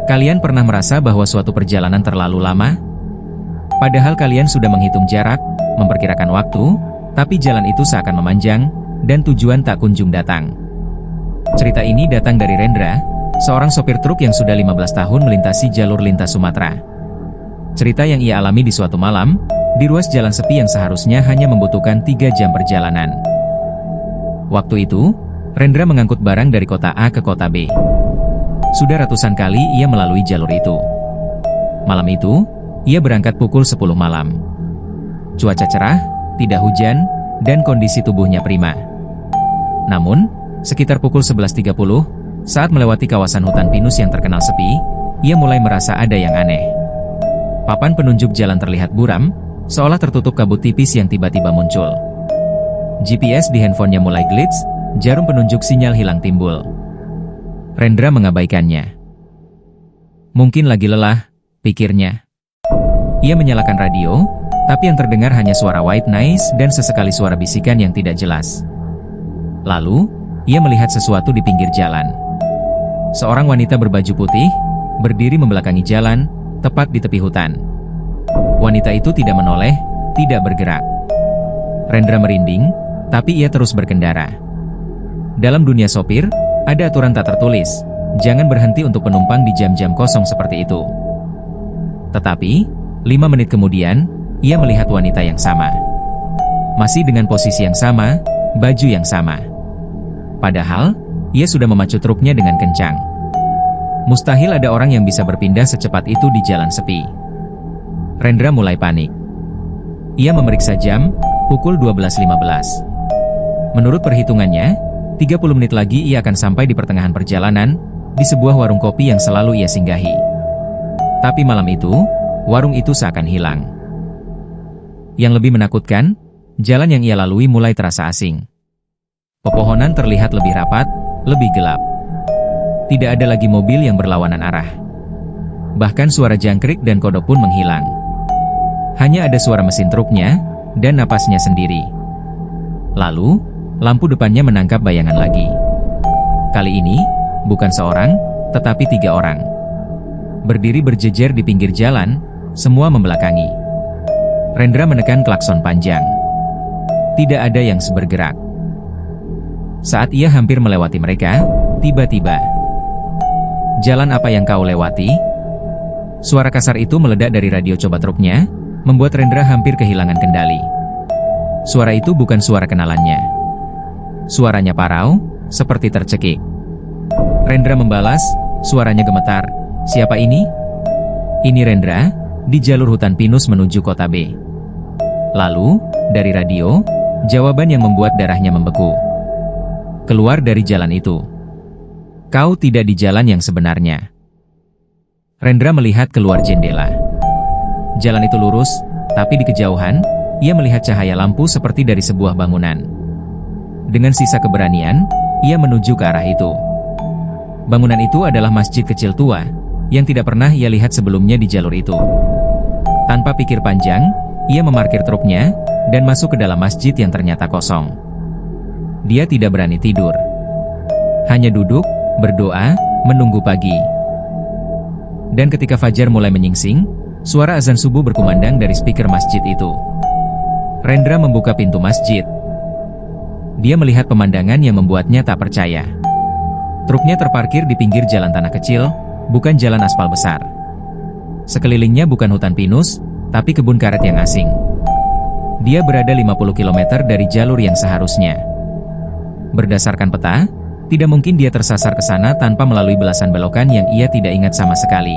Kalian pernah merasa bahwa suatu perjalanan terlalu lama? Padahal kalian sudah menghitung jarak, memperkirakan waktu, tapi jalan itu seakan memanjang, dan tujuan tak kunjung datang. Cerita ini datang dari Rendra, seorang sopir truk yang sudah 15 tahun melintasi jalur lintas Sumatera. Cerita yang ia alami di suatu malam, di ruas jalan sepi yang seharusnya hanya membutuhkan 3 jam perjalanan. Waktu itu, Rendra mengangkut barang dari kota A ke kota B. Sudah ratusan kali ia melalui jalur itu. Malam itu, ia berangkat pukul 10 malam. Cuaca cerah, tidak hujan, dan kondisi tubuhnya prima. Namun, sekitar pukul 11.30, saat melewati kawasan hutan pinus yang terkenal sepi, ia mulai merasa ada yang aneh. Papan penunjuk jalan terlihat buram, seolah tertutup kabut tipis yang tiba-tiba muncul. GPS di handphonenya mulai glitch, jarum penunjuk sinyal hilang timbul. Rendra mengabaikannya. Mungkin lagi lelah, pikirnya. Ia menyalakan radio, tapi yang terdengar hanya suara white noise dan sesekali suara bisikan yang tidak jelas. Lalu, ia melihat sesuatu di pinggir jalan. Seorang wanita berbaju putih, berdiri membelakangi jalan, tepat di tepi hutan. Wanita itu tidak menoleh, tidak bergerak. Rendra merinding, tapi ia terus berkendara. Dalam dunia sopir, ada aturan tak tertulis, jangan berhenti untuk penumpang di jam-jam kosong seperti itu. Tetapi, 5 menit kemudian, ia melihat wanita yang sama. Masih dengan posisi yang sama, baju yang sama. Padahal, ia sudah memacu truknya dengan kencang. Mustahil ada orang yang bisa berpindah secepat itu di jalan sepi. Rendra mulai panik. Ia memeriksa jam, pukul 12.15. Menurut perhitungannya, 30 menit lagi ia akan sampai di pertengahan perjalanan, di sebuah warung kopi yang selalu ia singgahi. Tapi malam itu, warung itu seakan hilang. Yang lebih menakutkan, jalan yang ia lalui mulai terasa asing. Pepohonan terlihat lebih rapat, lebih gelap. Tidak ada lagi mobil yang berlawanan arah. Bahkan suara jangkrik dan kodok pun menghilang. Hanya ada suara mesin truknya, dan napasnya sendiri. Lalu, lampu depannya menangkap bayangan lagi. Kali ini, bukan seorang, tetapi 3 orang. Berdiri berjejer di pinggir jalan, semua membelakangi. Rendra menekan klakson panjang. Tidak ada yang bergerak. Saat ia hampir melewati mereka, tiba-tiba, "Jalan apa yang kau lewati?" Suara kasar itu meledak dari radio coba truknya, membuat Rendra hampir kehilangan kendali. Suara itu bukan suara kenalannya. Suaranya parau, seperti tercekik. Rendra membalas, suaranya gemetar. "Siapa ini?" "Ini Rendra, di jalur hutan pinus menuju kota B." Lalu, dari radio, jawaban yang membuat darahnya membeku. "Keluar dari jalan itu. Kau tidak di jalan yang sebenarnya." Rendra melihat keluar jendela. Jalan itu lurus, tapi di kejauhan, ia melihat cahaya lampu seperti dari sebuah bangunan. Dengan sisa keberanian, ia menuju ke arah itu. Bangunan itu adalah masjid kecil tua, yang tidak pernah ia lihat sebelumnya di jalur itu. Tanpa pikir panjang, ia memarkir truknya, dan masuk ke dalam masjid yang ternyata kosong. Dia tidak berani tidur. Hanya duduk, berdoa, menunggu pagi. Dan ketika fajar mulai menyingsing, suara azan subuh berkumandang dari speaker masjid itu. Rendra membuka pintu masjid. Dia melihat pemandangan yang membuatnya tak percaya. Truknya terparkir di pinggir jalan tanah kecil, bukan jalan aspal besar. Sekelilingnya bukan hutan pinus, tapi kebun karet yang asing. Dia berada 50 km dari jalur yang seharusnya. Berdasarkan peta, tidak mungkin dia tersasar ke sana tanpa melalui belasan belokan yang ia tidak ingat sama sekali.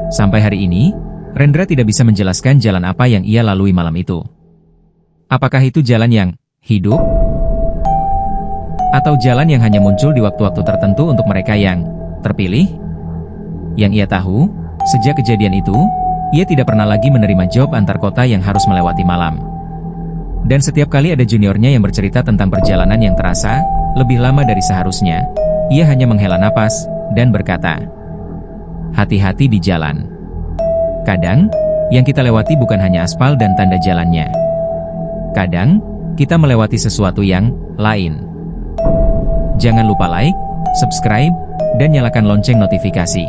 Sampai hari ini, Rendra tidak bisa menjelaskan jalan apa yang ia lalui malam itu. Apakah itu jalan yang hidup? Atau jalan yang hanya muncul di waktu-waktu tertentu untuk mereka yang terpilih? Yang ia tahu, sejak kejadian itu, ia tidak pernah lagi menerima job antar kota yang harus melewati malam. Dan setiap kali ada juniornya yang bercerita tentang perjalanan yang terasa lebih lama dari seharusnya, ia hanya menghela napas dan berkata, "Hati-hati di jalan." Kadang, yang kita lewati bukan hanya aspal dan tanda jalannya. Kadang, kita melewati sesuatu yang lain. Jangan lupa like, subscribe, dan nyalakan lonceng notifikasi.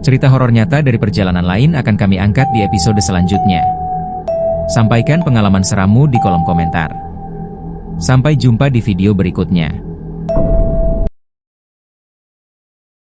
Cerita horor nyata dari perjalanan lain akan kami angkat di episode selanjutnya. Sampaikan pengalaman serammu di kolom komentar. Sampai jumpa di video berikutnya.